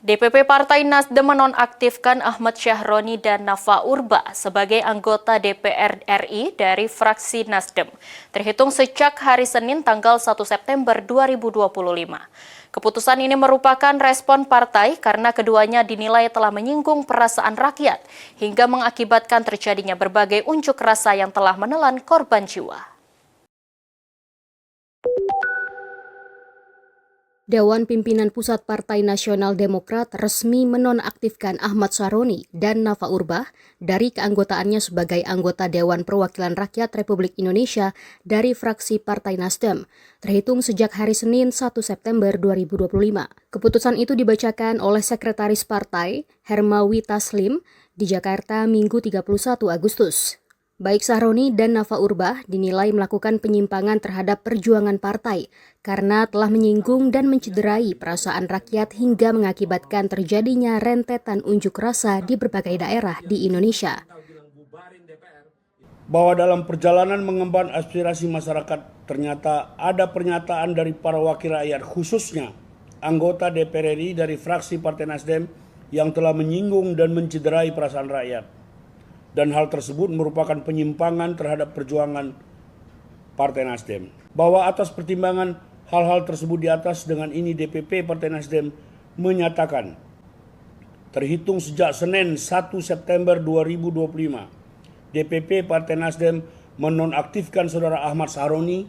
DPP Partai Nasdem menonaktifkan Ahmad Syahroni dan Nafa Urba sebagai anggota DPR RI dari fraksi Nasdem, terhitung sejak hari Senin tanggal 1 September 2025. Keputusan ini merupakan respon partai karena keduanya dinilai telah menyinggung perasaan rakyat hingga mengakibatkan terjadinya berbagai unjuk rasa yang telah menelan korban jiwa. Dewan Pimpinan Pusat Partai Nasional Demokrat resmi menonaktifkan Ahmad Syahroni dan Nafa Urbah dari keanggotaannya sebagai anggota Dewan Perwakilan Rakyat Republik Indonesia dari fraksi Partai Nasdem, terhitung sejak hari Senin 1 September 2025. Keputusan itu dibacakan oleh Sekretaris Partai, Hermawi Taslim, di Jakarta Minggu 31 Agustus. Baik Syahroni dan Nafa Urbah dinilai melakukan penyimpangan terhadap perjuangan partai karena telah menyinggung dan mencederai perasaan rakyat hingga mengakibatkan terjadinya rentetan unjuk rasa di berbagai daerah di Indonesia. Bahwa dalam perjalanan mengemban aspirasi masyarakat ternyata ada pernyataan dari para wakil rakyat khususnya anggota DPR RI dari fraksi Partai Nasdem yang telah menyinggung dan mencederai perasaan rakyat. Dan hal tersebut merupakan penyimpangan terhadap perjuangan Partai Nasdem. Bahwa atas pertimbangan hal-hal tersebut di atas, dengan ini DPP Partai Nasdem menyatakan terhitung sejak Senin 1 September 2025, DPP Partai Nasdem menonaktifkan Saudara Ahmad Syahroni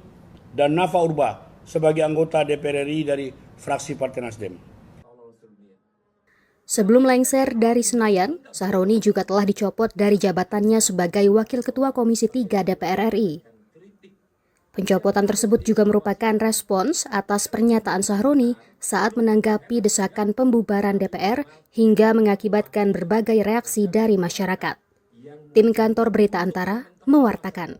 dan Nafa Urbah sebagai anggota DPR RI dari fraksi Partai Nasdem. Sebelum lengser dari Senayan, Syahroni juga telah dicopot dari jabatannya sebagai Wakil Ketua Komisi 3 DPR RI. Pencopotan tersebut juga merupakan respons atas pernyataan Syahroni saat menanggapi desakan pembubaran DPR hingga mengakibatkan berbagai reaksi dari masyarakat. Tim Kantor Berita Antara mewartakan.